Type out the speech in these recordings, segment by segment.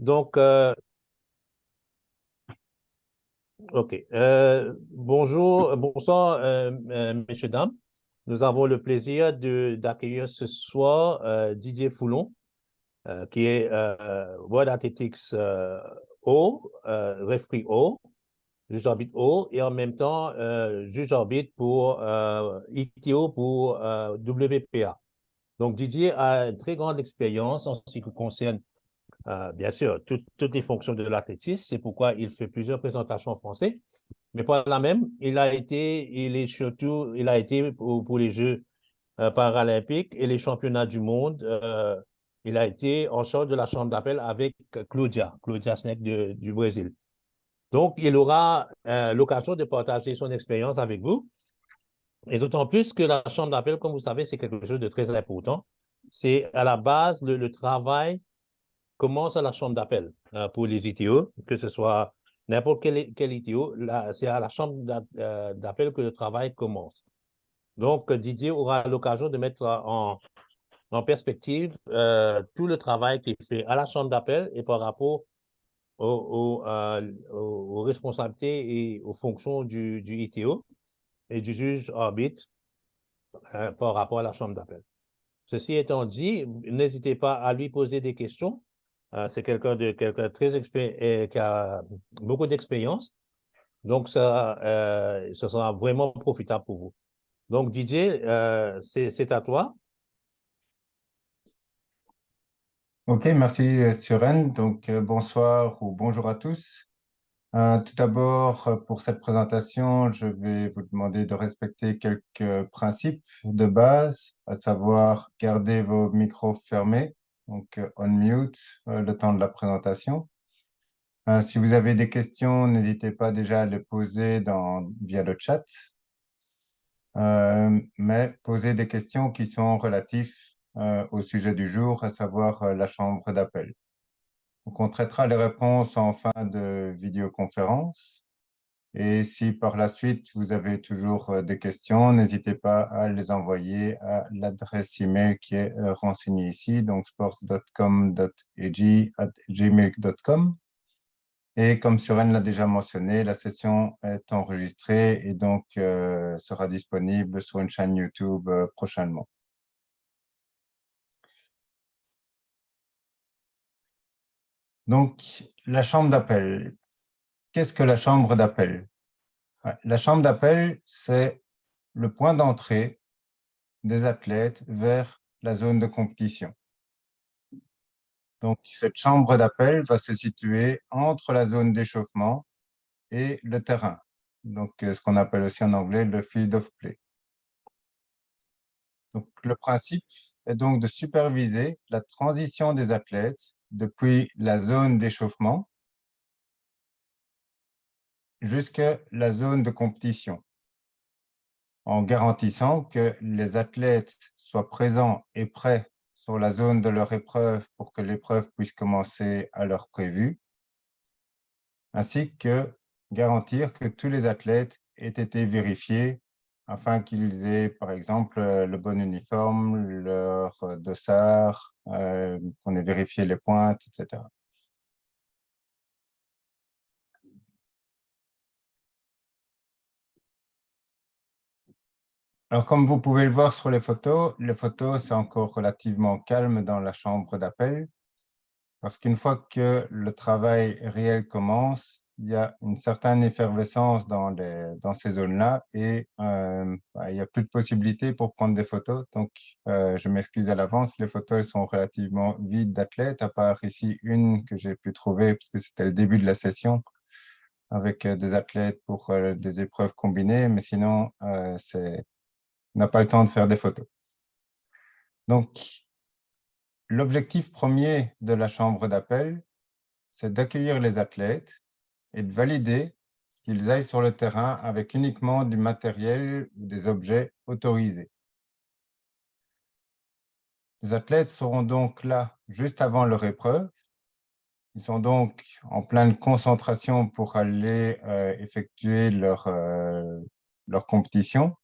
Donc, OK. Bonjour, bonsoir, messieurs, dames. Nous avons le plaisir d'accueillir ce soir Didier Foulon, qui est World Athletics haut, referee haut, juge arbitre haut, et en même temps juge arbitre pour ITO pour WPA. Donc, Didier a une très grande expérience en ce qui concerne bien sûr, toutes les fonctions de l'athlétisme. C'est pourquoi il fait plusieurs présentations en français. Mais par là même, il a été pour les Jeux paralympiques et les championnats du monde. Il a été en charge de la chambre d'appel avec Claudia Sneck du Brésil. Donc, il aura l'occasion de partager son expérience avec vous. Et d'autant plus que la chambre d'appel, comme vous savez, c'est quelque chose de très important. C'est à la base le travail commence à la chambre d'appel pour les ITO, que ce soit n'importe quel ITO, c'est à la chambre d'appel que le travail commence. Donc, Didier aura l'occasion de mettre en perspective tout le travail qui est fait à la chambre d'appel et par rapport aux responsabilités et aux fonctions du ITO et du juge arbitre par rapport à la chambre d'appel. Ceci étant dit, n'hésitez pas à lui poser des questions. C'est quelqu'un de très expert qui a beaucoup d'expérience. Donc, ce sera vraiment profitable pour vous. Donc, Didier, c'est à toi. Ok, merci Suren. Donc, bonsoir ou bonjour à tous. Tout d'abord, pour cette présentation, je vais vous demander de respecter quelques principes de base, à savoir garder vos micros fermés, donc on mute le temps de la présentation. Si vous avez des questions, n'hésitez pas déjà à les poser via le chat, mais posez des questions qui sont relatives au sujet du jour, à savoir la chambre d'appel. Donc, on traitera les réponses en fin de vidéoconférence. Et si par la suite, vous avez toujours des questions, n'hésitez pas à les envoyer à l'adresse email qui est renseignée ici, donc sport.com.eg@gmail.com. Et comme Suren l'a déjà mentionné, la session est enregistrée et donc sera disponible sur une chaîne YouTube prochainement. Donc, la chambre d'appel. Qu'est-ce que la chambre d'appel? La chambre d'appel, c'est le point d'entrée des athlètes vers la zone de compétition. Donc, cette chambre d'appel va se situer entre la zone d'échauffement et le terrain. Donc, ce qu'on appelle aussi en anglais le field of play. Donc, le principe est donc de superviser la transition des athlètes depuis la zone d'échauffement jusqu'à la zone de compétition, en garantissant que les athlètes soient présents et prêts sur la zone de leur épreuve pour que l'épreuve puisse commencer à l'heure prévue, ainsi que garantir que tous les athlètes aient été vérifiés afin qu'ils aient, par exemple, le bon uniforme, leur dossard, qu'on ait vérifié les pointes, etc. Alors, comme vous pouvez le voir sur les photos, c'est encore relativement calme dans la chambre d'appel, parce qu'une fois que le travail réel commence, il y a une certaine effervescence dans ces zones-là et il n'y a plus de possibilités pour prendre des photos. Donc, je m'excuse à l'avance, les photos elles sont relativement vides d'athlètes, à part ici une que j'ai pu trouver, parce que c'était le début de la session, avec des athlètes pour des épreuves combinées, mais sinon, on n'a pas le temps de faire des photos. Donc, l'objectif premier de la chambre d'appel, c'est d'accueillir les athlètes et de valider qu'ils aillent sur le terrain avec uniquement du matériel ou des objets autorisés. Les athlètes seront donc là juste avant leur épreuve. Ils sont donc en pleine concentration pour aller effectuer leur compétition.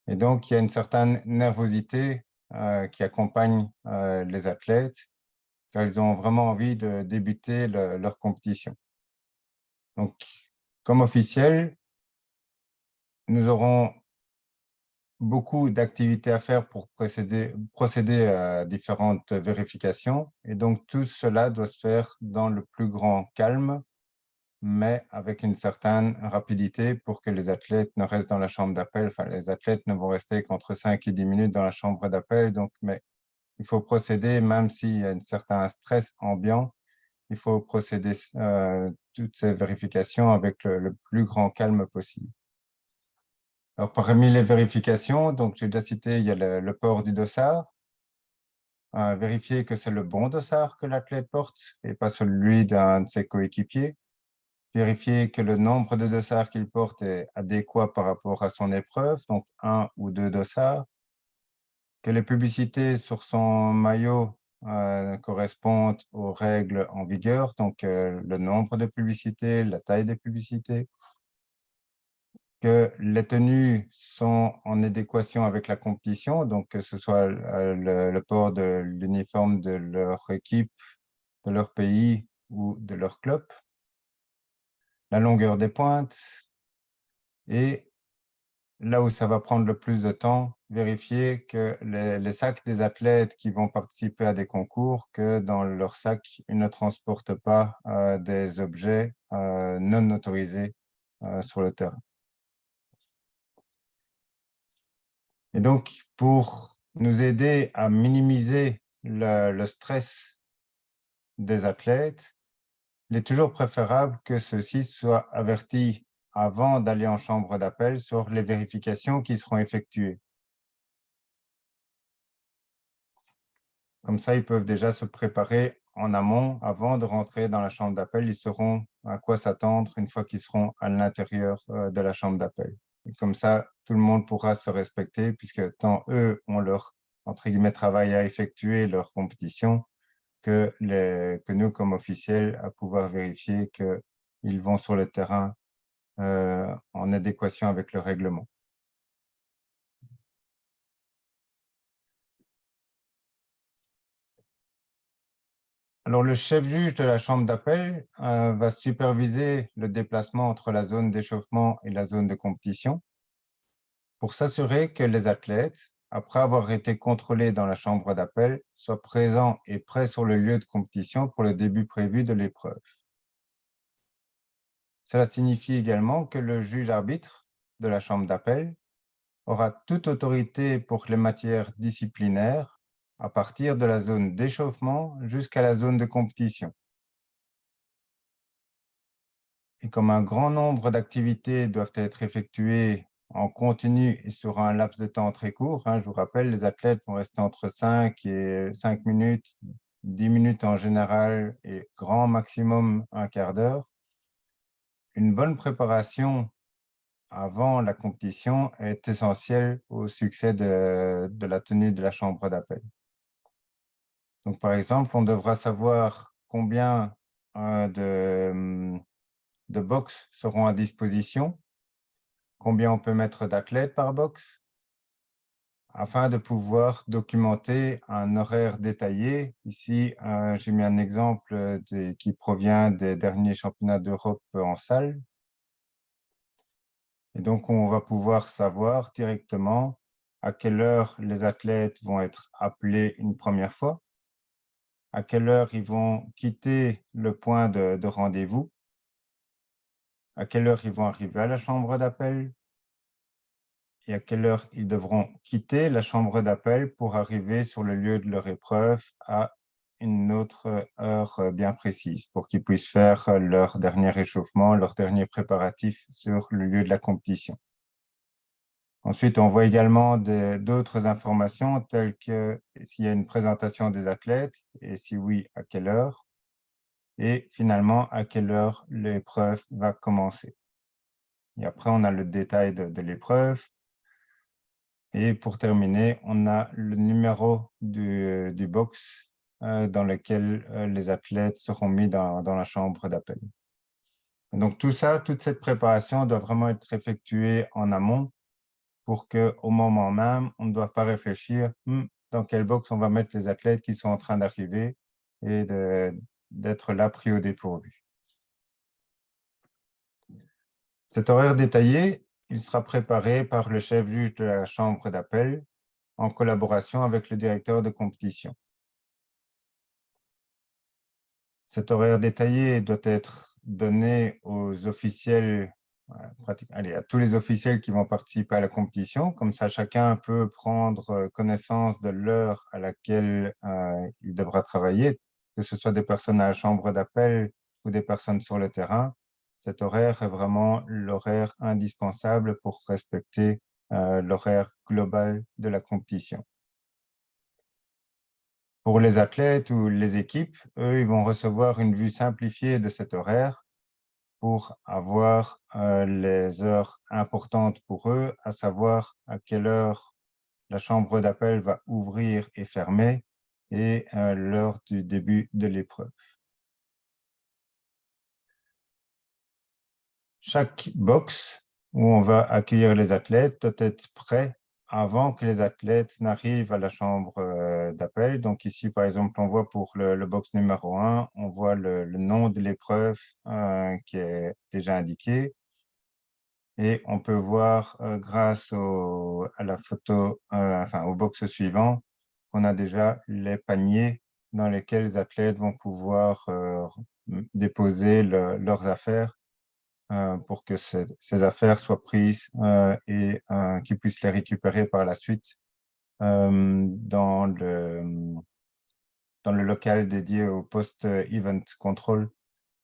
Et donc, il y a une certaine nervosité qui accompagne les athlètes. car ils ont vraiment envie de débuter leur compétition. Donc, comme officiel, nous aurons beaucoup d'activités à faire pour procéder à différentes vérifications. Et donc, tout cela doit se faire dans le plus grand calme, mais avec une certaine rapidité pour que les athlètes ne restent dans la chambre d'appel. Enfin, les athlètes ne vont rester qu'entre 5 et 10 minutes dans la chambre d'appel. Donc, mais il faut procéder, même s'il y a un certain stress ambiant, il faut procéder toutes ces vérifications avec le plus grand calme possible. Alors, parmi les vérifications, donc j'ai déjà cité, il y a le port du dossard. Vérifier que c'est le bon dossard que l'athlète porte et pas celui d'un de ses coéquipiers. Vérifier que le nombre de dossards qu'il porte est adéquat par rapport à son épreuve, donc 1 ou 2 dossards. Que les publicités sur son maillot correspondent aux règles en vigueur, donc le nombre de publicités, la taille des publicités. Que les tenues sont en adéquation avec la compétition, donc que ce soit le port de l'uniforme de leur équipe, de leur pays ou de leur club, la longueur des pointes et là où ça va prendre le plus de temps, vérifier que les sacs des athlètes qui vont participer à des concours, que dans leur sac, ils ne transportent pas des objets non autorisés sur le terrain. Et donc, pour nous aider à minimiser le stress des athlètes, il est toujours préférable que ceux-ci soient avertis avant d'aller en chambre d'appel sur les vérifications qui seront effectuées. Comme ça, ils peuvent déjà se préparer en amont avant de rentrer dans la chambre d'appel. Ils sauront à quoi s'attendre une fois qu'ils seront à l'intérieur de la chambre d'appel. Et comme ça, tout le monde pourra se respecter puisque tant eux ont leur, entre guillemets, travail à effectuer, leur compétition, que nous, comme officiels, à pouvoir vérifier qu'ils vont sur le terrain en adéquation avec le règlement. Alors, le chef-juge de la chambre d'appel va superviser le déplacement entre la zone d'échauffement et la zone de compétition pour s'assurer que les athlètes, après avoir été contrôlés dans la chambre d'appel, soient présents et prêts sur le lieu de compétition pour le début prévu de l'épreuve. Cela signifie également que le juge-arbitre de la chambre d'appel aura toute autorité pour les matières disciplinaires à partir de la zone d'échauffement jusqu'à la zone de compétition. Et comme un grand nombre d'activités doivent être effectuées en continu et sur un laps de temps très court, je vous rappelle, les athlètes vont rester entre 5 et 5 minutes, 10 minutes en général et grand maximum un quart d'heure. Une bonne préparation avant la compétition est essentielle au succès de la tenue de la chambre d'appel. Donc, par exemple, on devra savoir combien de box seront à disposition, combien on peut mettre d'athlètes par box, afin de pouvoir documenter un horaire détaillé. Ici, j'ai mis un exemple qui provient des derniers championnats d'Europe en salle. Et donc, on va pouvoir savoir directement à quelle heure les athlètes vont être appelés une première fois, à quelle heure ils vont quitter le point de rendez-vous, à quelle heure ils vont arriver à la chambre d'appel et à quelle heure ils devront quitter la chambre d'appel pour arriver sur le lieu de leur épreuve à une autre heure bien précise pour qu'ils puissent faire leur dernier échauffement, leur dernier préparatif sur le lieu de la compétition. Ensuite, on voit également d'autres informations telles que s'il y a une présentation des athlètes et si oui, à quelle heure et finalement à quelle heure l'épreuve va commencer. Et après, on a le détail de l'épreuve. Et pour terminer, on a le numéro du box dans lequel les athlètes seront mis dans la chambre d'appel. Donc tout ça, toute cette préparation doit vraiment être effectuée en amont pour qu'au moment même, on ne doit pas réfléchir dans quelle box on va mettre les athlètes qui sont en train d'arriver, et d'être là pris au dépourvu. Cet horaire détaillé, il sera préparé par le chef juge de la chambre d'appel en collaboration avec le directeur de compétition. Cet horaire détaillé doit être donné aux officiels, à tous les officiels qui vont participer à la compétition. Comme ça, chacun peut prendre connaissance de l'heure à laquelle il devra travailler, que ce soit des personnes à la chambre d'appel ou des personnes sur le terrain. Cet horaire est vraiment l'horaire indispensable pour respecter l'horaire global de la compétition. Pour les athlètes ou les équipes, eux, ils vont recevoir une vue simplifiée de cet horaire pour avoir les heures importantes pour eux, à savoir à quelle heure la chambre d'appel va ouvrir et fermer et l'heure du début de l'épreuve. Chaque box où on va accueillir les athlètes doit être prêt avant que les athlètes n'arrivent à la chambre d'appel. Donc ici, par exemple, on voit pour le box numéro 1, on voit le nom de l'épreuve qui est déjà indiqué. Et on peut voir grâce à la photo, au box suivant, qu'on a déjà les paniers dans lesquels les athlètes vont pouvoir déposer leurs affaires pour que ces affaires soient prises et qu'ils puissent les récupérer par la suite dans le local dédié au post-event control,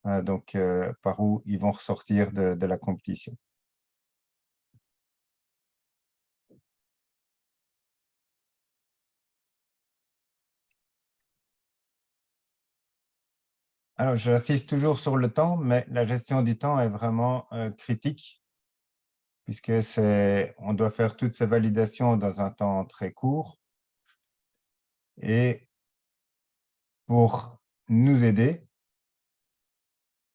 par où ils vont ressortir de la compétition. Alors, j'insiste toujours sur le temps, mais la gestion du temps est vraiment critique puisque on doit faire toutes ces validations dans un temps très court. Et pour nous aider,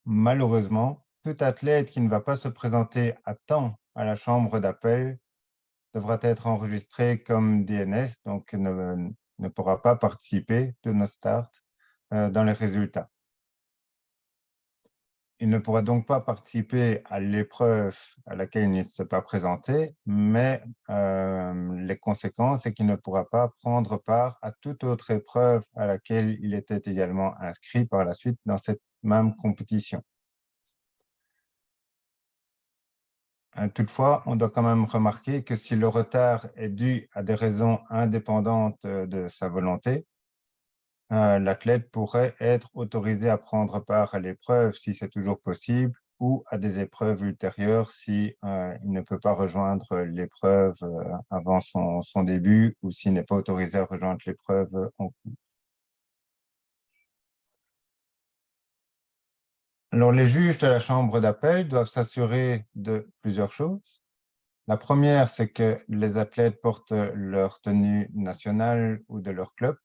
malheureusement, tout athlète qui ne va pas se présenter à temps à la chambre d'appel devra être enregistré comme DNS, donc ne pourra pas participer de nos starts dans les résultats. Il ne pourra donc pas participer à l'épreuve à laquelle il ne s'est pas présenté, mais les conséquences, c'est qu'il ne pourra pas prendre part à toute autre épreuve à laquelle il était également inscrit par la suite dans cette même compétition. Toutefois, on doit quand même remarquer que si le retard est dû à des raisons indépendantes de sa volonté, l'athlète pourrait être autorisé à prendre part à l'épreuve si c'est toujours possible ou à des épreuves ultérieures si il ne peut pas rejoindre l'épreuve avant son début ou s'il n'est pas autorisé à rejoindre l'épreuve en cours. Alors, les juges de la chambre d'appel doivent s'assurer de plusieurs choses. La première, c'est que les athlètes portent leur tenue nationale ou de leur club,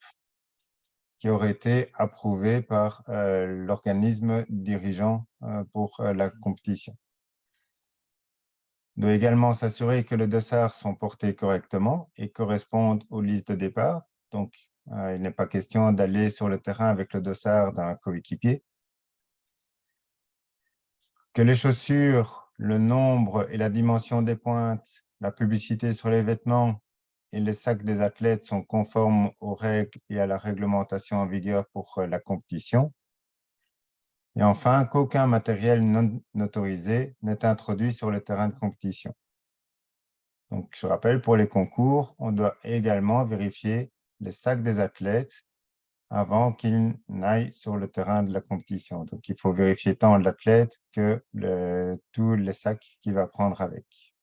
qui aurait été approuvé par l'organisme dirigeant pour la compétition. Il doit également s'assurer que les dossards sont portés correctement et correspondent aux listes de départ. Donc, il n'est pas question d'aller sur le terrain avec le dossard d'un coéquipier. Que les chaussures, le nombre et la dimension des pointes, la publicité sur les vêtements et les sacs des athlètes sont conformes aux règles et à la réglementation en vigueur pour la compétition. Et enfin, qu'aucun matériel non autorisé n'est introduit sur le terrain de compétition. Donc, je rappelle, pour les concours, on doit également vérifier les sacs des athlètes avant qu'ils n'aillent sur le terrain de la compétition. Donc, il faut vérifier tant l'athlète que tous les sacs qu'il va prendre avec.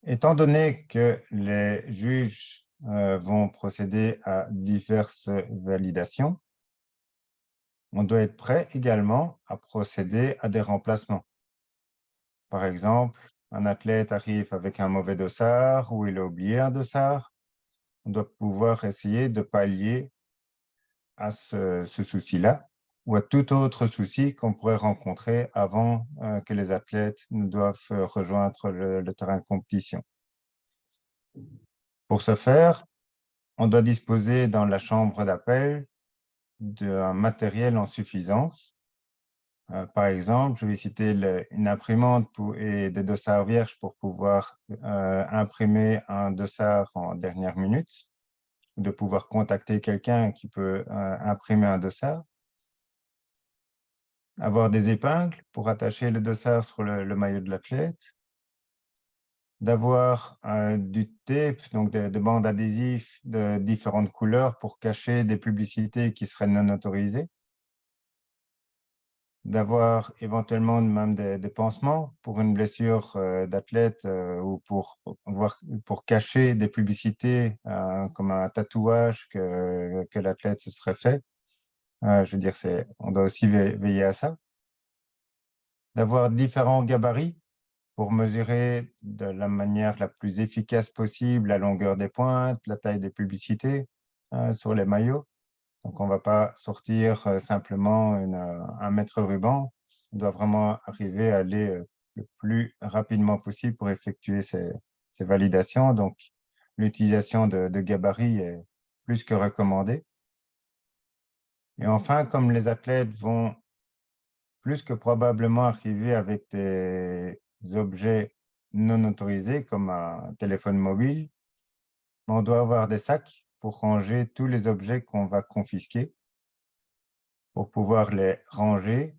Étant donné que les juges vont procéder à diverses validations, on doit être prêt également à procéder à des remplacements. Par exemple, un athlète arrive avec un mauvais dossard ou il a oublié un dossard. On doit pouvoir essayer de pallier à ce souci-là ou à tout autre souci qu'on pourrait rencontrer avant que les athlètes ne doivent rejoindre le terrain de compétition. Pour ce faire, on doit disposer dans la chambre d'appel d'un matériel en suffisance. Par exemple, je vais citer une imprimante et des dossards vierges pour pouvoir imprimer un dossard en dernière minute, de pouvoir contacter quelqu'un qui peut imprimer un dossard, avoir des épingles pour attacher le dossard sur le maillot de l'athlète, d'avoir du tape, donc des bandes adhésives de différentes couleurs pour cacher des publicités qui seraient non autorisées, d'avoir éventuellement même des pansements pour une blessure d'athlète ou pour cacher des publicités comme un tatouage que l'athlète se serait fait. Je veux dire, on doit aussi veiller à ça. D'avoir différents gabarits pour mesurer de la manière la plus efficace possible la longueur des pointes, la taille des publicités sur les maillots. Donc, on ne va pas sortir simplement un mètre ruban. On doit vraiment arriver à aller le plus rapidement possible pour effectuer ces validations. Donc, l'utilisation de gabarits est plus que recommandée. Et enfin, comme les athlètes vont plus que probablement arriver avec des objets non autorisés comme un téléphone mobile, on doit avoir des sacs pour ranger tous les objets qu'on va confisquer, pour pouvoir les ranger,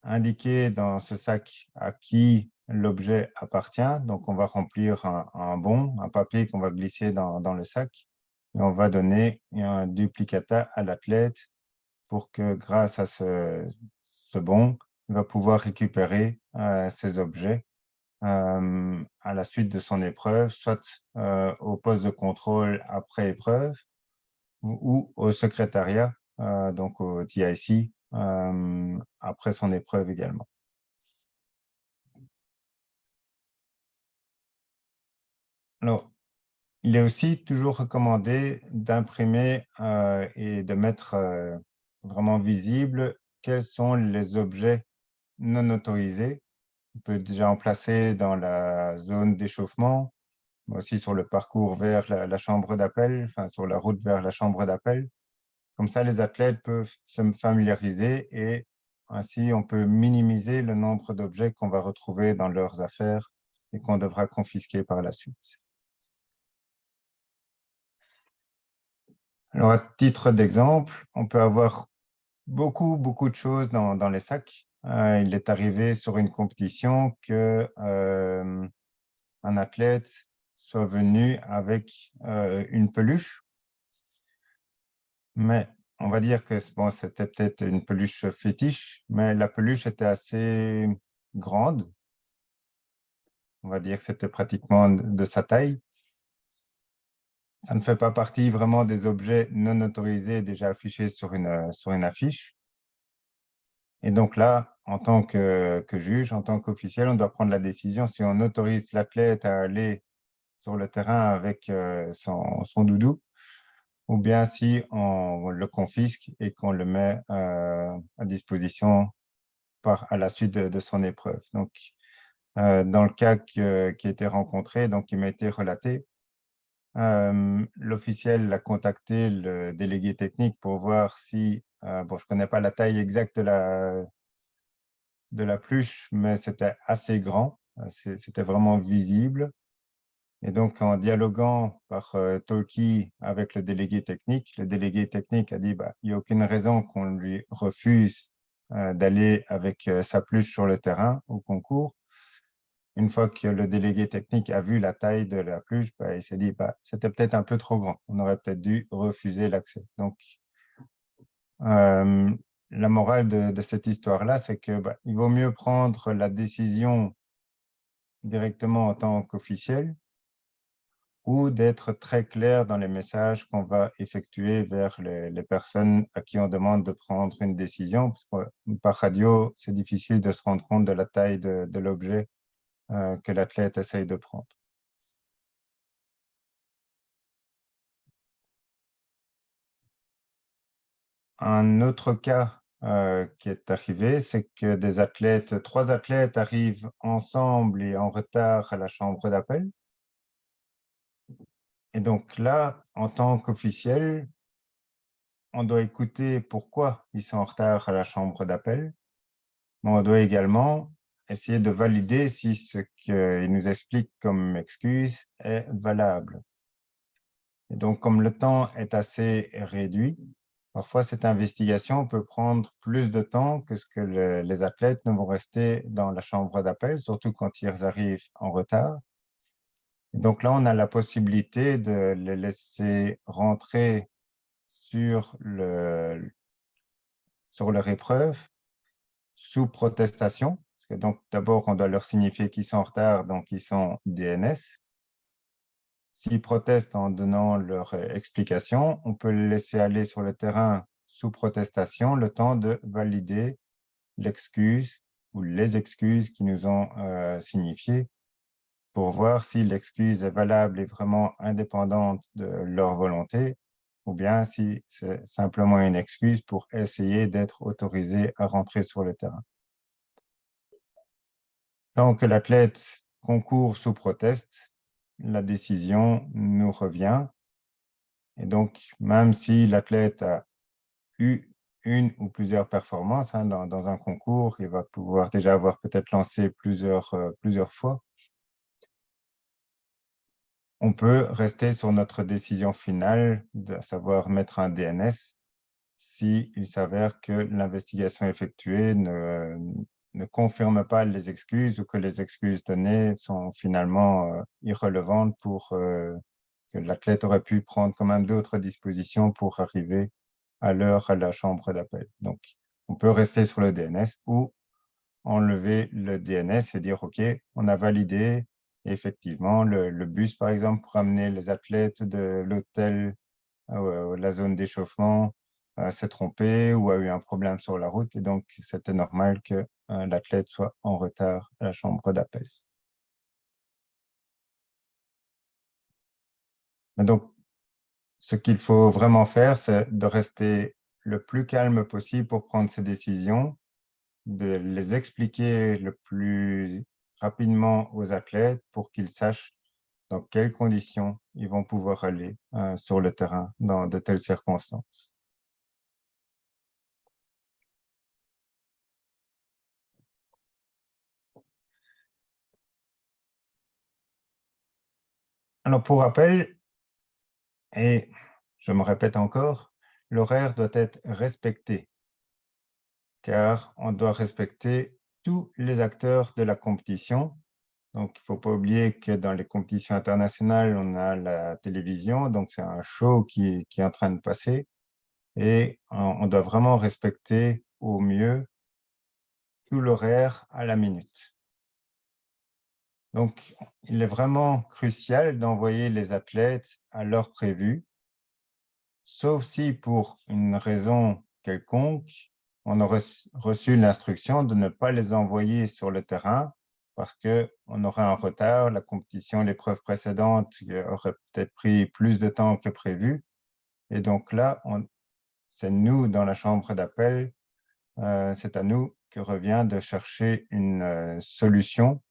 indiquer dans ce sac à qui l'objet appartient. Donc, on va remplir un bon, un papier qu'on va glisser dans le sac et on va donner un duplicata à l'athlète pour que grâce à ce bon, il va pouvoir récupérer ces objets à la suite de son épreuve, soit au poste de contrôle après épreuve ou au secrétariat, donc au TIC, après son épreuve également. Alors, il est aussi toujours recommandé d'imprimer et de mettre vraiment visible quels sont les objets non autorisés. On peut déjà en placer dans la zone d'échauffement, mais aussi sur le parcours vers la chambre d'appel, enfin sur la route vers la chambre d'appel. Comme ça, les athlètes peuvent se familiariser et ainsi on peut minimiser le nombre d'objets qu'on va retrouver dans leurs affaires et qu'on devra confisquer par la suite. Alors, à titre d'exemple, on peut avoir beaucoup de choses dans les sacs. Il est arrivé sur une compétition que un athlète soit venu avec une peluche, mais on va dire que bon, c'était peut-être une peluche fétiche, mais la peluche était assez grande. On va dire que c'était pratiquement de sa taille. Ça ne fait pas partie vraiment des objets non autorisés déjà affichés sur une affiche. Et donc là, en tant que juge, en tant qu'officiel, on doit prendre la décision si on autorise l'athlète à aller sur le terrain avec son doudou ou bien si on le confisque et qu'on le met à disposition à la suite de son épreuve. Donc, dans le cas qui a été rencontré, donc qui m'a été relaté, l'officiel a contacté le délégué technique pour voir si, bon, je ne connais pas la taille exacte de la pluche, mais c'était assez grand, c'était vraiment visible. Et donc, en dialoguant par talkie avec le délégué technique a dit bah, il n'y a aucune raison qu'on lui refuse d'aller avec sa pluche sur le terrain au concours. Une fois que le délégué technique a vu la taille de la pluche, bah, il s'est dit bah, c'était peut-être un peu trop grand. On aurait peut-être dû refuser l'accès. Donc, euh, la morale de cette histoire-là, c'est que bah, il vaut mieux prendre la décision directement en tant qu'officiel ou d'être très clair dans les messages qu'on va effectuer vers les personnes à qui on demande de prendre une décision, parce que par radio, c'est difficile de se rendre compte de la taille de l'objet que l'athlète essaye de prendre. Un autre cas qui est arrivé, c'est que trois athlètes arrivent ensemble et en retard à la chambre d'appel. Et donc là, en tant qu'officiel, on doit écouter pourquoi ils sont en retard à la chambre d'appel, mais on doit également essayer de valider si ce qu'ils nous expliquent comme excuse est valable. Et donc, comme le temps est assez réduit, parfois cette investigation peut prendre plus de temps que ce que les athlètes ne vont rester dans la chambre d'appel, surtout quand ils arrivent en retard. Et donc là, on a la possibilité de les laisser rentrer sur leur épreuve sous protestation. Parce que donc, d'abord, on doit leur signifier qu'ils sont en retard, donc ils sont DNS. S'ils protestent en donnant leur explication, on peut les laisser aller sur le terrain sous protestation le temps de valider l'excuse ou les excuses qu'ils nous ont signifiées pour voir si l'excuse est valable et vraiment indépendante de leur volonté ou bien si c'est simplement une excuse pour essayer d'être autorisé à rentrer sur le terrain. Tant que l'athlète concourt sous proteste, la décision nous revient. Et donc, même si l'athlète a eu une ou plusieurs performances dans un concours, il va pouvoir déjà avoir peut-être lancé plusieurs fois, on peut rester sur notre décision finale, à savoir mettre un DNS, s'il s'avère que l'investigation effectuée ne confirme pas les excuses ou que les excuses données sont finalement irrelevantes pour que l'athlète aurait pu prendre quand même d'autres dispositions pour arriver à l'heure à la chambre d'appel. Donc, on peut rester sur le DNS ou enlever le DNS et dire, OK, on a validé. Et effectivement, le bus, par exemple, pour amener les athlètes de l'hôtel à la zone d'échauffement s'est trompé ou a eu un problème sur la route. Et donc, c'était normal que l'athlète soit en retard à la chambre d'appel. Donc, ce qu'il faut vraiment faire, c'est de rester le plus calme possible pour prendre ces décisions, de les expliquer le plus rapidement aux athlètes pour qu'ils sachent dans quelles conditions ils vont pouvoir aller sur le terrain dans de telles circonstances. Alors, pour rappel, et je me répète encore, l'horaire doit être respecté, car on doit respecter tous les acteurs de la compétition. Donc, il ne faut pas oublier que dans les compétitions internationales, on a la télévision, donc c'est un show qui est en train de passer, et on doit vraiment respecter au mieux tout l'horaire à la minute. Donc, il est vraiment crucial d'envoyer les athlètes à l'heure prévue, sauf si pour une raison quelconque, on aurait reçu l'instruction de ne pas les envoyer sur le terrain parce qu'on aurait un retard, la compétition, l'épreuve précédente aurait peut-être pris plus de temps que prévu. Et donc là, c'est nous, dans la chambre d'appel, c'est à nous que revient de chercher une solution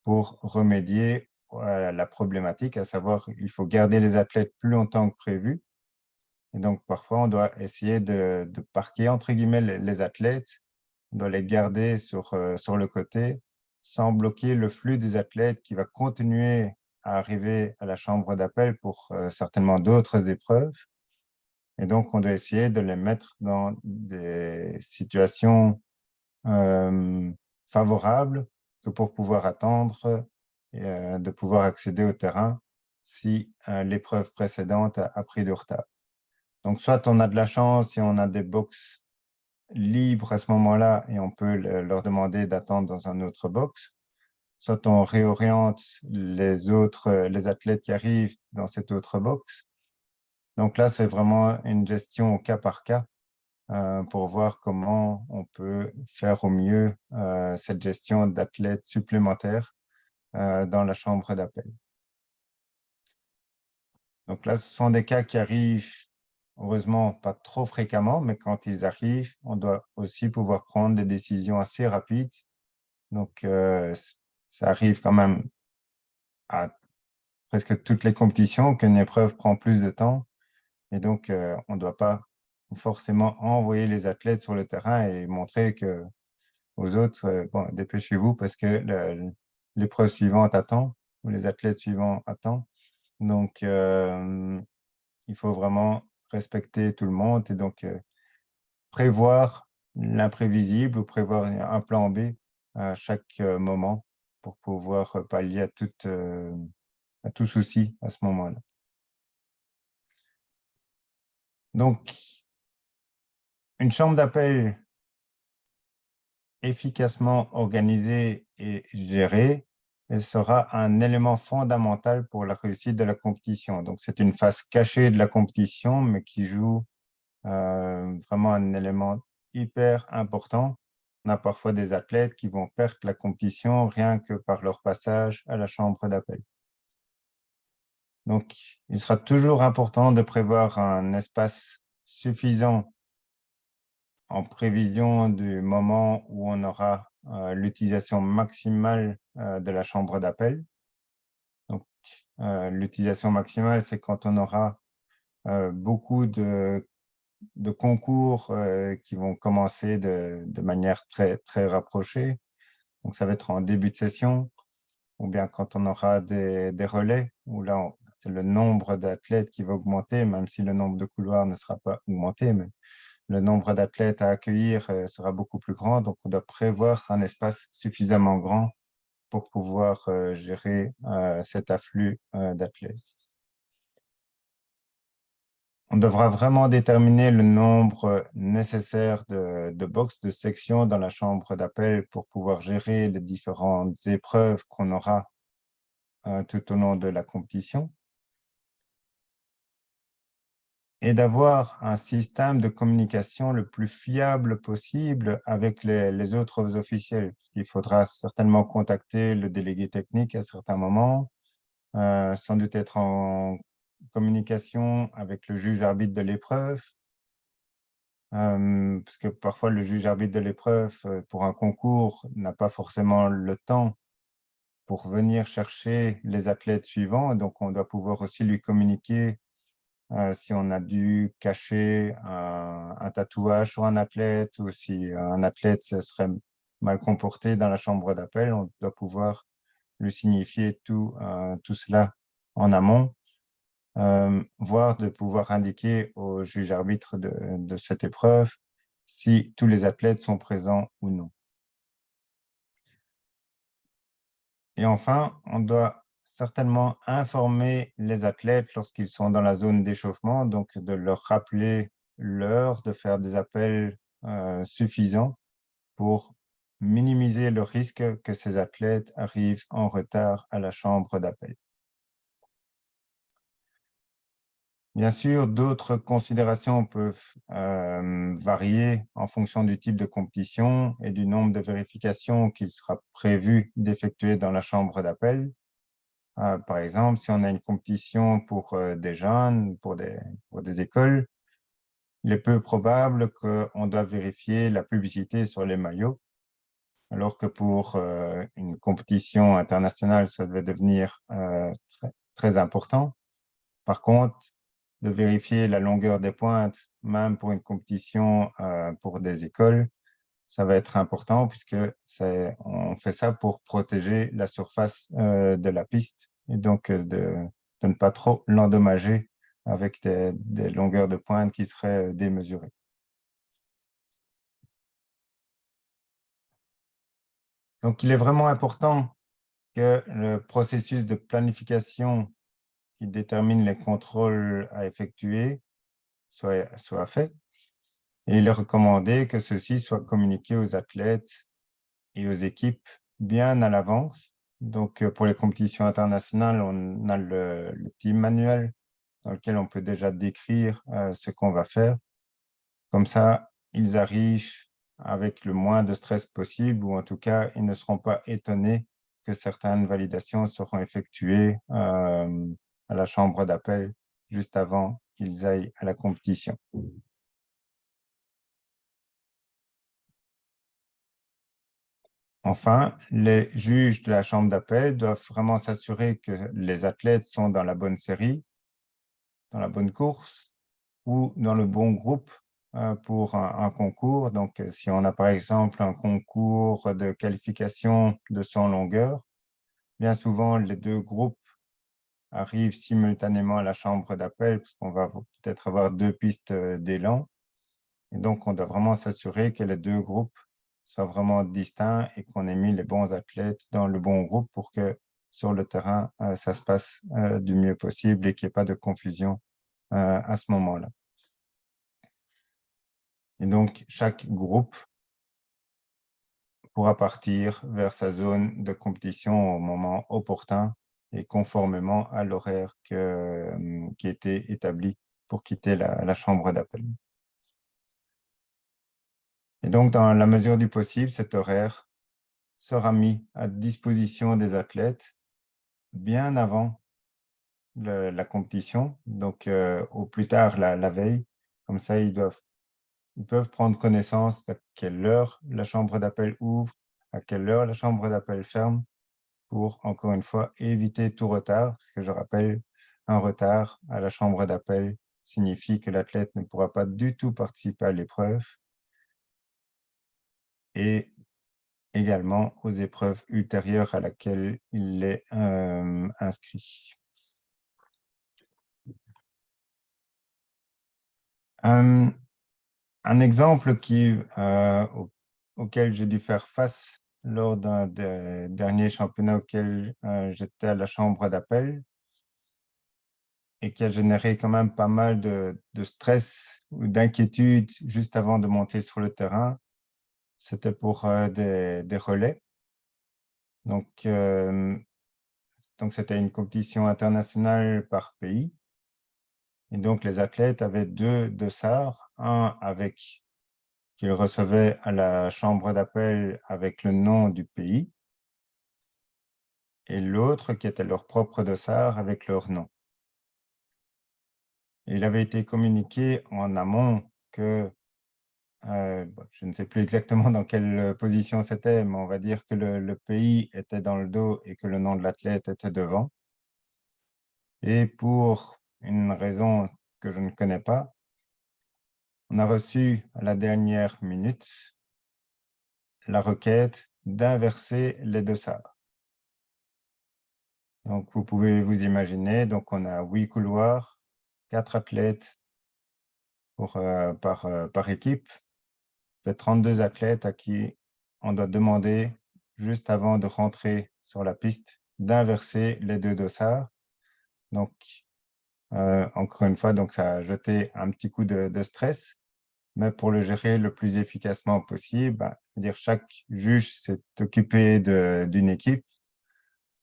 pour remédier à la problématique, à savoir il faut garder les athlètes plus longtemps que prévu. Et donc, parfois, on doit essayer de parquer, entre guillemets, les athlètes. On doit les garder sur le côté sans bloquer le flux des athlètes qui va continuer à arriver à la chambre d'appel pour certainement d'autres épreuves. Et donc, on doit essayer de les mettre dans des situations favorables que pour pouvoir attendre et de pouvoir accéder au terrain si l'épreuve précédente a pris du retard. Donc, soit on a de la chance et on a des box libres à ce moment-là et on peut leur demander d'attendre dans un autre box. Soit on réoriente les athlètes qui arrivent dans cette autre box. Donc là, c'est vraiment une gestion au cas par cas pour voir comment on peut faire au mieux cette gestion d'athlètes supplémentaires dans la chambre d'appel. Donc là, ce sont des cas qui arrivent, heureusement, pas trop fréquemment, mais quand ils arrivent, on doit aussi pouvoir prendre des décisions assez rapides. Donc, ça arrive quand même à presque toutes les compétitions qu'une épreuve prend plus de temps. Et donc, on ne doit pas forcément envoyer les athlètes sur le terrain et montrer aux autres, bon, dépêchez-vous parce que l'épreuve suivante attend ou les athlètes suivants attendent. Donc, il faut vraiment respecter tout le monde et donc prévoir l'imprévisible ou prévoir un plan B à chaque moment pour pouvoir pallier à tout souci à ce moment-là. Donc, une chambre d'appel efficacement organisée et gérée, elle sera un élément fondamental pour la réussite de la compétition. Donc, c'est une phase cachée de la compétition, mais qui joue vraiment un élément hyper important. On a parfois des athlètes qui vont perdre la compétition rien que par leur passage à la chambre d'appel. Donc, il sera toujours important de prévoir un espace suffisant en prévision du moment où on aura l'utilisation maximale de la chambre d'appel. Donc, l'utilisation maximale, c'est quand on aura beaucoup de concours qui vont commencer de manière très, très rapprochée. Donc, ça va être en début de session, ou bien quand on aura des relais, où là, c'est le nombre d'athlètes qui va augmenter, même si le nombre de couloirs ne sera pas augmenté, mais le nombre d'athlètes à accueillir sera beaucoup plus grand. Donc, on doit prévoir un espace suffisamment grand pour pouvoir gérer cet afflux d'athlètes. On devra vraiment déterminer le nombre nécessaire de box, de sections dans la chambre d'appel pour pouvoir gérer les différentes épreuves qu'on aura tout au long de la compétition. Et d'avoir un système de communication le plus fiable possible avec les autres officiels. Il faudra certainement contacter le délégué technique à certains moments, sans doute être en communication avec le juge arbitre de l'épreuve, parce que parfois le juge arbitre de l'épreuve pour un concours n'a pas forcément le temps pour venir chercher les athlètes suivants, donc on doit pouvoir aussi lui communiquer si on a dû cacher un tatouage sur un athlète ou si un athlète se serait mal comporté dans la chambre d'appel, on doit pouvoir lui signifier tout cela en amont, voire de pouvoir indiquer au juge arbitre de cette épreuve si tous les athlètes sont présents ou non. Et enfin, on doit certainement informer les athlètes lorsqu'ils sont dans la zone d'échauffement, donc de leur rappeler l'heure, de faire des appels suffisants pour minimiser le risque que ces athlètes arrivent en retard à la chambre d'appel. Bien sûr, d'autres considérations peuvent varier en fonction du type de compétition et du nombre de vérifications qu'il sera prévu d'effectuer dans la chambre d'appel. Par exemple, si on a une compétition pour des jeunes, pour des écoles, il est peu probable qu'on doive vérifier la publicité sur les maillots, alors que pour une compétition internationale, ça devait devenir très, très important. Par contre, de vérifier la longueur des pointes, même pour une compétition pour des écoles, ça va être important puisque on fait ça pour protéger la surface de la piste et donc de ne pas trop l'endommager avec des longueurs de pointe qui seraient démesurées. Donc, il est vraiment important que le processus de planification qui détermine les contrôles à effectuer soit fait. Et il est recommandé que ceci soit communiqué aux athlètes et aux équipes bien à l'avance. Donc, pour les compétitions internationales, on a le team manuel dans lequel on peut déjà décrire ce qu'on va faire. Comme ça, ils arrivent avec le moins de stress possible, ou en tout cas, ils ne seront pas étonnés que certaines validations seront effectuées à la chambre d'appel juste avant qu'ils aillent à la compétition. Enfin, les juges de la chambre d'appel doivent vraiment s'assurer que les athlètes sont dans la bonne série, dans la bonne course ou dans le bon groupe pour un concours. Donc, si on a par exemple un concours de qualification de 100 longueurs, bien souvent les deux groupes arrivent simultanément à la chambre d'appel parce qu'on va peut-être avoir deux pistes d'élan. Et donc, on doit vraiment s'assurer que les deux groupes soient vraiment distincts et qu'on ait mis les bons athlètes dans le bon groupe pour que sur le terrain, ça se passe du mieux possible et qu'il n'y ait pas de confusion à ce moment-là. Et donc, chaque groupe pourra partir vers sa zone de compétition au moment opportun et conformément à l'horaire qui était établi pour quitter la chambre d'appel. Et donc, dans la mesure du possible, cet horaire sera mis à disposition des athlètes bien avant la compétition, donc au plus tard la veille. Comme ça, ils peuvent prendre connaissance à quelle heure la chambre d'appel ouvre, à quelle heure la chambre d'appel ferme, pour, encore une fois, éviter tout retard, parce que je rappelle, un retard à la chambre d'appel signifie que l'athlète ne pourra pas du tout participer à l'épreuve et également aux épreuves ultérieures à laquelle il est inscrit. Un exemple auquel j'ai dû faire face lors d'un des derniers championnats auquel j'étais à la chambre d'appel et qui a généré quand même pas mal de stress ou d'inquiétude juste avant de monter sur le terrain, c'était pour des relais. Donc, c'était une compétition internationale par pays. Et donc, les athlètes avaient deux dossards, un avec qu'ils recevaient à la chambre d'appel avec le nom du pays et l'autre qui était leur propre dossard avec leur nom. Et il avait été communiqué en amont que, je ne sais plus exactement dans quelle position c'était, mais on va dire que le pays était dans le dos et que le nom de l'athlète était devant. Et pour une raison que je ne connais pas, on a reçu à la dernière minute la requête d'inverser les dossards. Donc, vous pouvez vous imaginer, donc on a 8 couloirs, 4 athlètes par équipe, fait 32 athlètes à qui on doit demander, juste avant de rentrer sur la piste, d'inverser les deux dossards. Donc, encore une fois, donc ça a jeté un petit coup de stress, mais pour le gérer le plus efficacement possible, dire chaque juge s'est occupé d'une équipe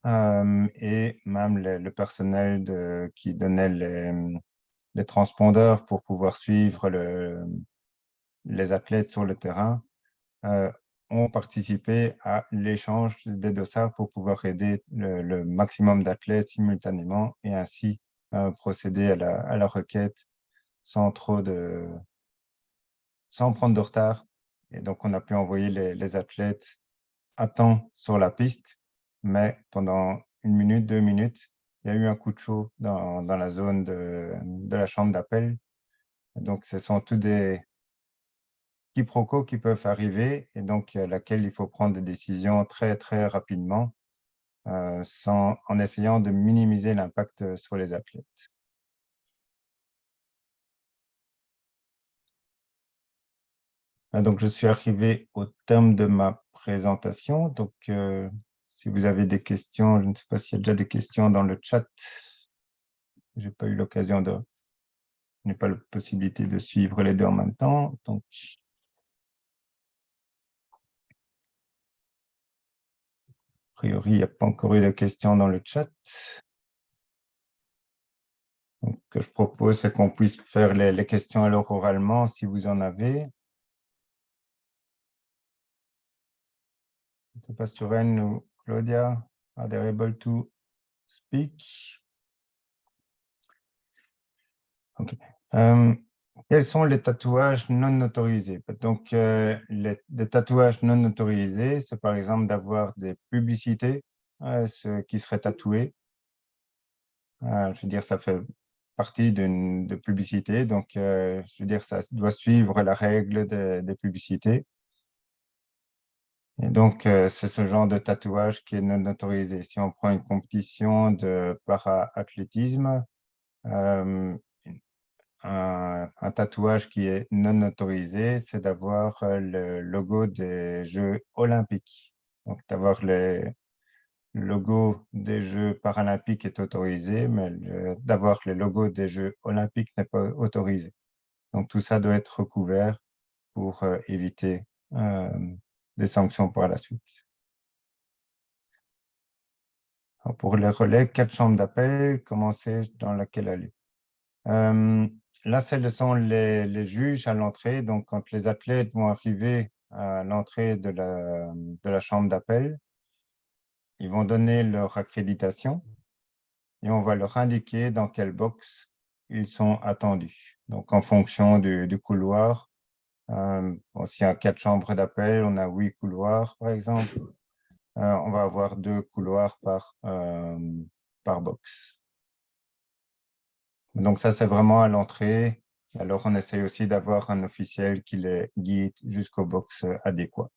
et même le personnel qui donnait les transpondeurs pour pouvoir suivre les athlètes sur le terrain ont participé à l'échange des dossards pour pouvoir aider le maximum d'athlètes simultanément et ainsi procéder à la requête sans sans prendre de retard. Et donc, on a pu envoyer les athlètes à temps sur la piste, mais pendant 1 minute, 2 minutes, il y a eu un coup de chaud dans la zone de la chambre d'appel. Donc, ce sont tous des quiproquos qui peuvent arriver et donc laquelle il faut prendre des décisions très, très rapidement en essayant de minimiser l'impact sur les athlètes. Donc, je suis arrivé au terme de ma présentation. Donc, si vous avez des questions, je ne sais pas s'il y a déjà des questions dans le chat. Je n'ai pas eu l'occasion je n'ai pas la possibilité de suivre les deux en même temps. Donc, a priori, il n'y a pas encore eu de questions dans le chat. Donc, ce que je propose, c'est qu'on puisse faire les questions alors oralement, si vous en avez. Je ne sais pas, Suren ou Claudia, are they able to speak? OK. Quels sont les tatouages non autorisés? Donc, les tatouages non autorisés, c'est par exemple d'avoir des publicités ce qui serait tatoué. Je veux dire, ça fait partie de publicité, donc je veux dire, ça doit suivre la règle des publicités. Et donc, c'est ce genre de tatouage qui est non autorisé. Si on prend une compétition de para-athlétisme, euh, un tatouage qui est non autorisé, c'est d'avoir le logo des Jeux olympiques. Donc, d'avoir le logo des Jeux paralympiques est autorisé, mais d'avoir le logo des Jeux olympiques n'est pas autorisé. Donc, tout ça doit être recouvert pour éviter euh, des sanctions par la suite. Alors, pour les relais, 4 chambres d'appel, commencer dans laquelle aller. Là, ce sont les juges à l'entrée. Donc, quand les athlètes vont arriver à l'entrée de la chambre d'appel, ils vont donner leur accréditation et on va leur indiquer dans quelle box ils sont attendus. Donc, en fonction du couloir, s'il y a 4 chambres d'appel, on a 8 couloirs, par exemple. On va avoir 2 couloirs par box. Donc ça, c'est vraiment à l'entrée. Alors, on essaie aussi d'avoir un officiel qui les guide jusqu'au box adéquat.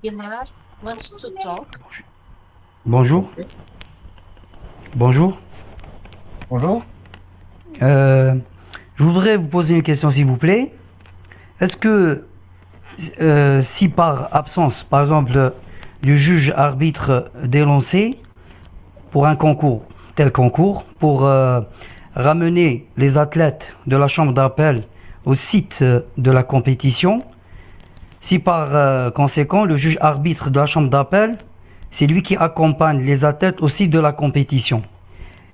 Guimarães wants to talk. Bonjour. Bonjour. Bonjour. Je voudrais vous poser une question, s'il vous plaît. Est-ce que si par absence, par exemple, du juge arbitre dénoncé pour un concours, tel concours, pour ramener les athlètes de la chambre d'appel au site de la compétition, si par conséquent le juge arbitre de la chambre d'appel, c'est lui qui accompagne les athlètes au site de la compétition.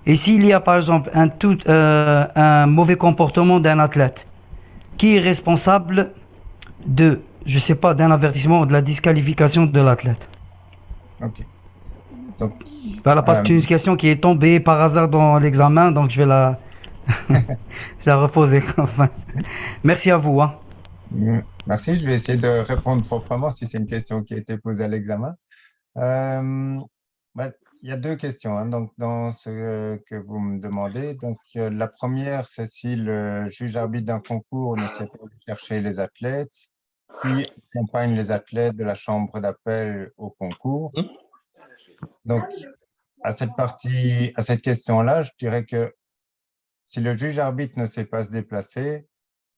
Et s'il y a par exemple un mauvais comportement d'un athlète, qui est responsable de, je sais pas, d'un avertissement ou de la disqualification de l'athlète? OK. Donc, Voilà, parce que c'est une question qui est tombée par hasard dans l'examen, donc je vais la, je la reposer. Enfin, merci à vous. Hein. Merci. Je vais essayer de répondre proprement si c'est une question qui a été posée à l'examen. Il y a 2 questions hein, donc, dans ce que vous me demandez. Donc, la première, c'est si le juge arbitre d'un concours ne sait pas où chercher les athlètes, qui accompagne les athlètes de la chambre d'appel au concours. Donc, à cette question-là, je dirais que si le juge arbitre ne sait pas se déplacer,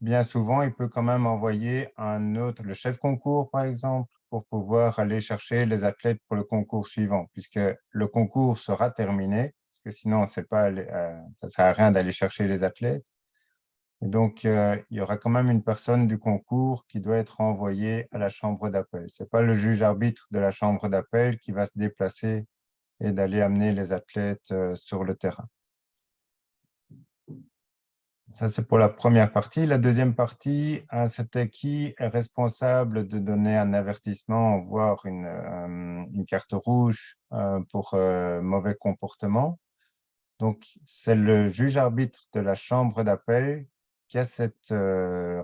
bien souvent, il peut quand même envoyer un autre, le chef concours, par exemple, pour pouvoir aller chercher les athlètes pour le concours suivant, puisque le concours sera terminé, parce que sinon, ça ne sert à rien d'aller chercher les athlètes. Et donc, il y aura quand même une personne du concours qui doit être envoyée à la chambre d'appel. Ce n'est pas le juge arbitre de la chambre d'appel qui va se déplacer et d'aller amener les athlètes sur le terrain. Ça, c'est pour la première partie. La deuxième partie, c'était qui est responsable de donner un avertissement, voire une carte rouge pour mauvais comportement. Donc, c'est le juge arbitre de la chambre d'appel qui a cette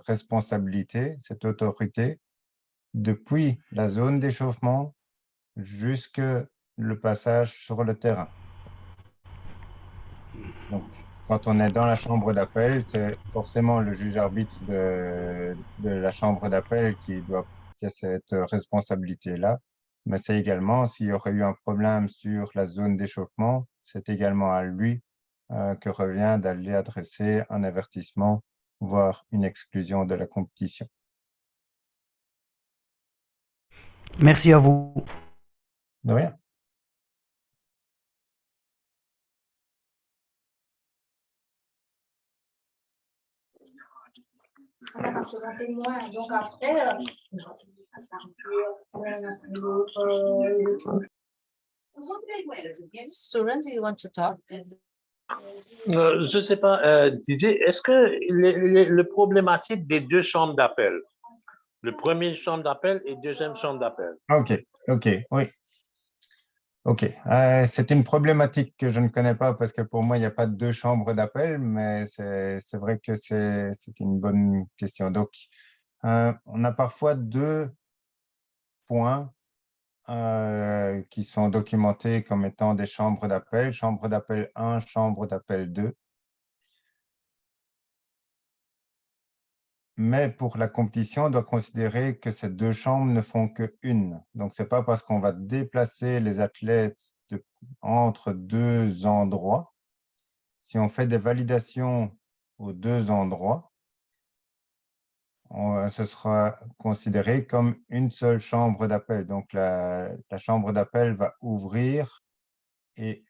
responsabilité, cette autorité, depuis la zone d'échauffement jusque le passage sur le terrain. Donc, quand on est dans la chambre d'appel, c'est forcément le juge arbitre de la chambre d'appel qui a cette responsabilité-là. Mais c'est également, s'il y aurait eu un problème sur la zone d'échauffement, c'est également à lui que revient d'aller adresser un avertissement, voire une exclusion de la compétition. Merci à vous. De rien. Donc après, Suren, do you want to talk? Je ne sais pas, Didier, est-ce que le problématique des deux chambres d'appel, le premier chambre d'appel et deuxième chambre d'appel? OK, OK, oui. OK. C'est une problématique que je ne connais pas parce que pour moi, il n'y a pas deux chambres d'appel, mais c'est vrai que c'est une bonne question. Donc, on a parfois deux points qui sont documentés comme étant des chambres d'appel, chambre d'appel 1, chambre d'appel 2. Mais pour la compétition, on doit considérer que ces deux chambres ne font qu'une. Donc, ce n'est pas parce qu'on va déplacer les athlètes entre deux endroits. Si on fait des validations aux deux endroits, ce sera considéré comme une seule chambre d'appel. Donc, la chambre d'appel va ouvrir et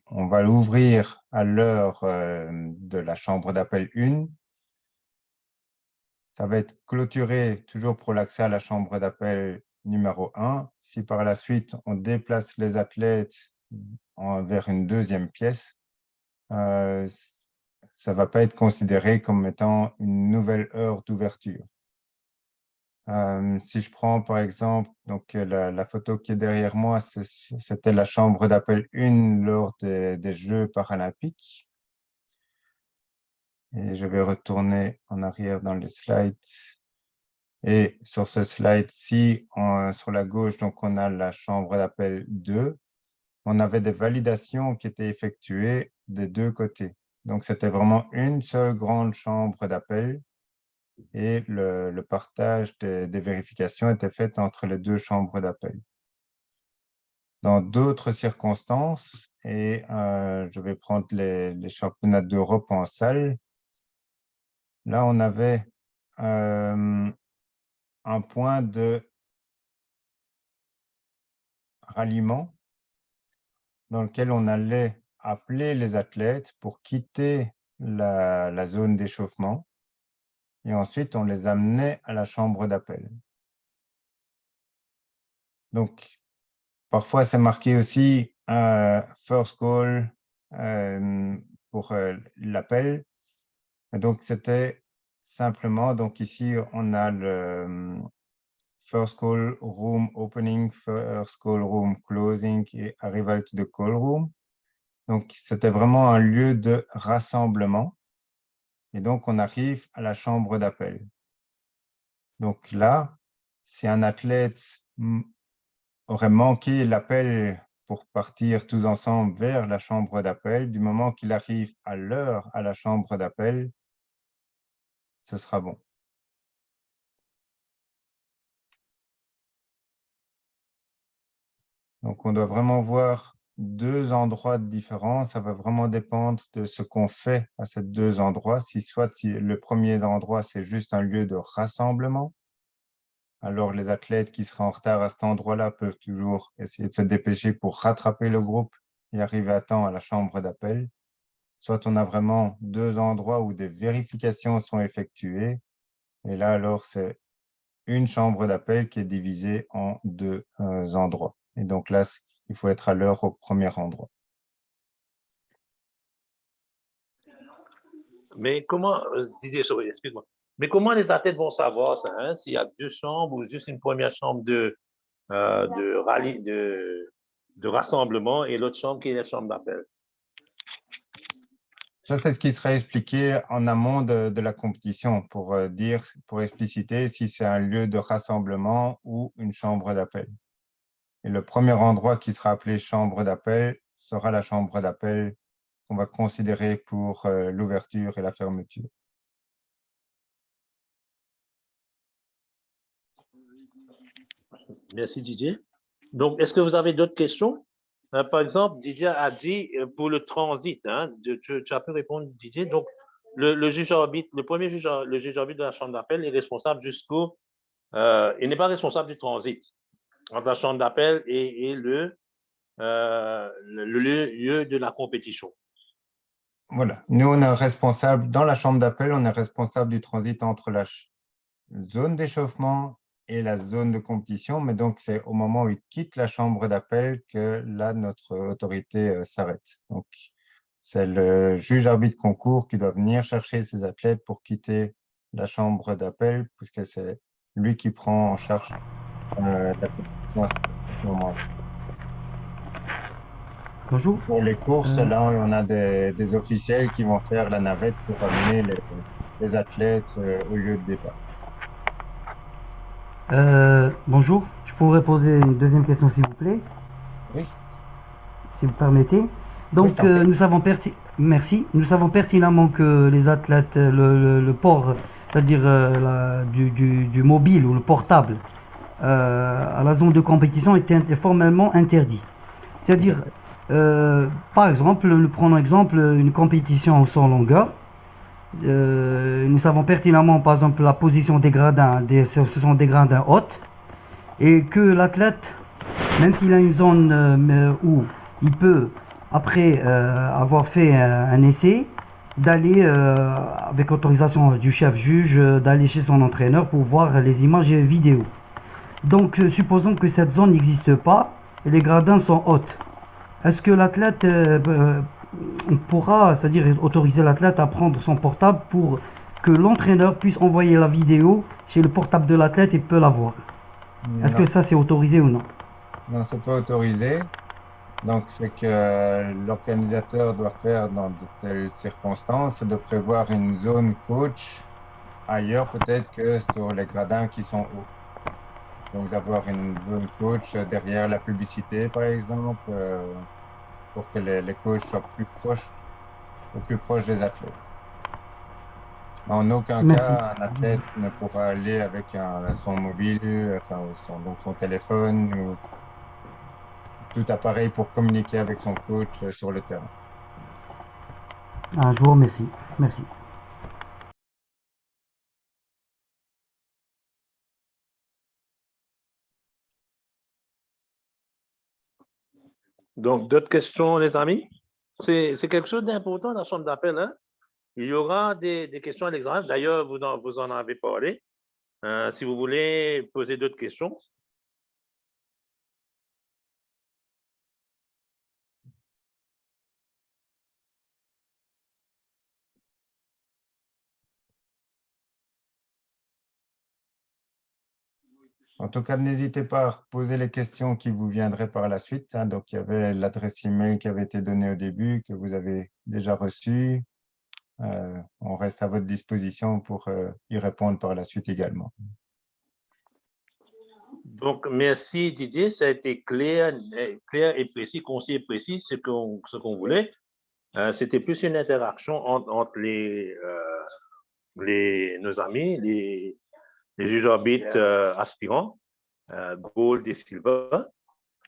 on va l'ouvrir à l'heure de la chambre d'appel 1. Ça va être clôturé toujours pour l'accès à la chambre d'appel numéro 1. Si par la suite, on déplace les athlètes vers une deuxième pièce, ça ne va pas être considéré comme étant une nouvelle heure d'ouverture. Si je prends par exemple donc, la photo qui est derrière moi, c'était la chambre d'appel 1 lors des Jeux paralympiques. Et je vais retourner en arrière dans les slides. Et sur ce slide-ci, sur la gauche, donc on a la chambre d'appel 2. On avait des validations qui étaient effectuées des deux côtés. Donc, c'était vraiment une seule grande chambre d'appel et le partage des vérifications était fait entre les deux chambres d'appel. Dans d'autres circonstances, et je vais prendre les championnats d'Europe en salle, là, on avait un point de ralliement dans lequel on allait appeler les athlètes pour quitter la zone d'échauffement et ensuite on les amenait à la chambre d'appel. Donc, parfois c'est marqué aussi first call pour l'appel. Donc, c'était simplement, donc ici on a le first call room opening, first call room closing et arrival to the call room. Donc, c'était vraiment un lieu de rassemblement. Et donc, on arrive à la chambre d'appel. Donc là, si un athlète aurait manqué l'appel pour partir tous ensemble vers la chambre d'appel, du moment qu'il arrive à l'heure à la chambre d'appel, ce sera bon. Donc, on doit vraiment voir deux endroits différents. Ça va vraiment dépendre de ce qu'on fait à ces deux endroits. Si le premier endroit, c'est juste un lieu de rassemblement, alors les athlètes qui seraient en retard à cet endroit-là peuvent toujours essayer de se dépêcher pour rattraper le groupe et arriver à temps à la chambre d'appel. Soit on a vraiment deux endroits où des vérifications sont effectuées. Et là, alors, c'est une chambre d'appel qui est divisée en deux endroits. Et donc là, il faut être à l'heure au premier endroit. Mais comment, Didier, excuse-moi, mais comment les athlètes vont savoir ça, hein, s'il y a deux chambres ou juste une première chambre de rallye, de rassemblement et l'autre chambre qui est la chambre d'appel? Ça, c'est ce qui sera expliqué en amont de la compétition pour expliciter si c'est un lieu de rassemblement ou une chambre d'appel. Et le premier endroit qui sera appelé chambre d'appel sera la chambre d'appel qu'on va considérer pour l'ouverture et la fermeture. Merci, Didier. Donc, est-ce que vous avez d'autres questions? Par exemple, Didier a dit pour le transit, hein, tu as pu répondre, Didier. Donc, le juge arbitre, le juge arbitre de la chambre d'appel est responsable il n'est pas responsable du transit entre la chambre d'appel et le lieu de la compétition. Voilà. Nous, on est responsable, dans la chambre d'appel, on est responsable du transit entre la zone d'échauffement et la zone de compétition. Mais donc, c'est au moment où il quitte la chambre d'appel que là, notre autorité s'arrête. Donc, c'est le juge arbitre concours qui doit venir chercher ses athlètes pour quitter la chambre d'appel, puisque c'est lui qui prend en charge la compétition à ce moment-là. Bonjour. Pour les courses, là, on a des officiels qui vont faire la navette pour amener les athlètes au lieu de départ. Bonjour. Je pourrais poser une deuxième question, s'il vous plaît, Oui, si vous permettez. Donc, t'en prie. merci. Nous savons pertinemment que les athlètes, le port, c'est-à-dire du mobile ou le portable, à la zone de compétition est formellement interdit. C'est-à-dire, par exemple, nous prenons exemple une compétition en 100 longueur. Nous savons pertinemment, par exemple, la position des gradins, ce sont des gradins hautes, et que l'athlète, même s'il a une zone où il peut, après avoir fait un essai, d'aller, avec autorisation du chef juge, d'aller chez son entraîneur pour voir les images vidéo. Donc, supposons que cette zone n'existe pas et les gradins sont hautes. Est-ce que l'athlète pourra, c'est-à-dire autoriser l'athlète à prendre son portable pour que l'entraîneur puisse envoyer la vidéo chez le portable de l'athlète et peut la voir? Est-ce que ça c'est autorisé ou non? Non, c'est pas autorisé. Donc, ce que l'organisateur doit faire dans de telles circonstances, c'est de prévoir une zone coach ailleurs peut-être que sur les gradins qui sont hauts. Donc, d'avoir une zone coach derrière la publicité, par exemple, pour que les coachs soient au plus proche des athlètes. En aucun Merci. cas, un athlète ne pourra aller avec son mobile, enfin, donc son téléphone ou tout appareil pour communiquer avec son coach sur le terrain. Ah, je vous remercie. Merci. Donc, d'autres questions, les amis? C'est quelque chose d'important dans la chambre d'appel, hein? Il y aura des questions à l'examen. D'ailleurs, vous en avez parlé. Si vous voulez poser d'autres questions. En tout cas, n'hésitez pas à poser les questions qui vous viendraient par la suite, hein. Donc, il y avait l'adresse email qui avait été donnée au début, que vous avez déjà reçue. On reste à votre disposition pour y répondre par la suite également. Donc, merci Didier. Ça a été clair et précis, concis et précis, ce qu'on voulait. C'était plus une interaction entre nos amis, les juges arbitres aspirants, Gold et Silva.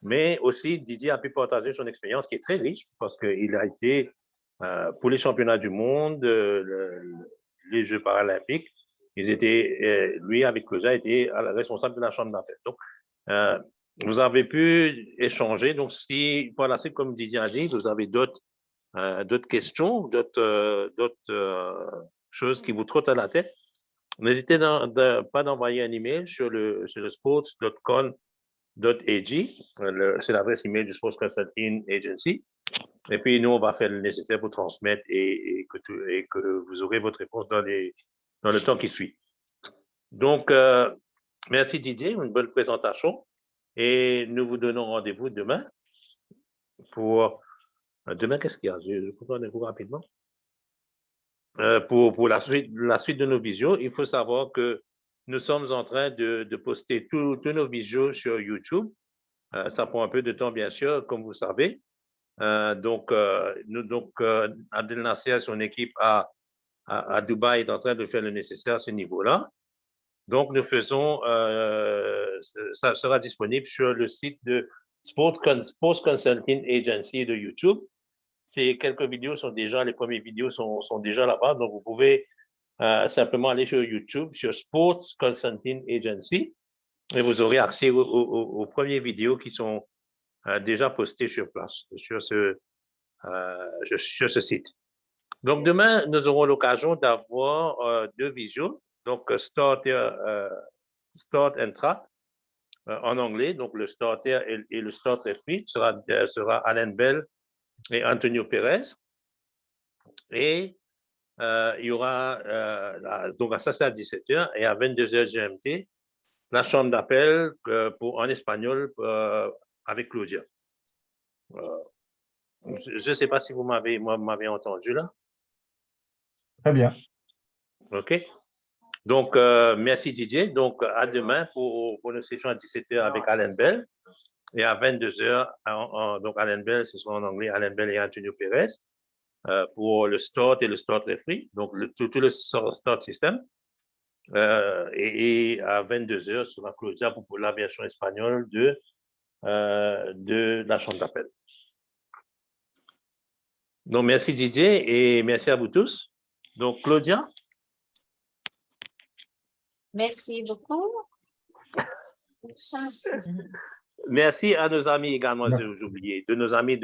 Mais aussi, Didier a pu partager son expérience qui est très riche parce qu'il a été pour les championnats du monde, les Jeux paralympiques. Lui, avec Closa, était responsable de la chambre d'appel. Donc, vous avez pu échanger. Donc, si par la suite, comme Didier a dit, vous avez d'autres questions, d'autres choses qui vous trottent à la tête, n'hésitez pas d'envoyer un email sur le sports.con.ag. C'est l'adresse email du Sports Consulting Agency. Et puis, nous, on va faire le nécessaire pour transmettre et que vous aurez votre réponse dans le temps qui suit. Donc, merci Didier, une bonne présentation. Et nous vous donnons rendez-vous demain pour... Demain, qu'est-ce qu'il y a? Je vous rendez-vous rapidement. Pour la suite de nos visios, il faut savoir que nous sommes en train de poster tous nos visios sur YouTube. Ça prend un peu de temps, bien sûr, comme vous savez. Donc, Abdel Nasser et son équipe à Dubaï est en train de faire le nécessaire à ce niveau-là. Donc, nous faisons, ça sera disponible sur le site de Sports Consulting Agency de YouTube. Les premières vidéos sont déjà là-bas. Donc, vous pouvez simplement aller sur YouTube, sur Sports Consulting Agency, et vous aurez accès aux premières vidéos qui sont déjà postées sur place, sur ce site. Donc, demain, nous aurons l'occasion d'avoir deux visios. Donc, Start and Track en anglais. Donc, le Starter et le Start Free sera Alain Bell et Antonio Perez. Et il y aura, donc ça c'est à 17h, et à 22h GMT, la chambre d'appel en espagnol avec Claudia. Je ne sais pas si vous m'avez entendu là. Très bien. OK. Donc, merci Didier. Donc, à demain pour notre session à 17h avec Alan Bell. Et à 22h, donc Alan Bell, ce sera en anglais, Alan Bell et Antonio Perez pour le start et le start referee, donc tout le start system. Et à 22h, ce sera Claudia pour la version espagnole de la chambre d'appel. Donc, merci Didier et merci à vous tous. Donc, Claudia. Merci beaucoup. Merci à nos amis également, Merci. j'ai oublié, de nos amis de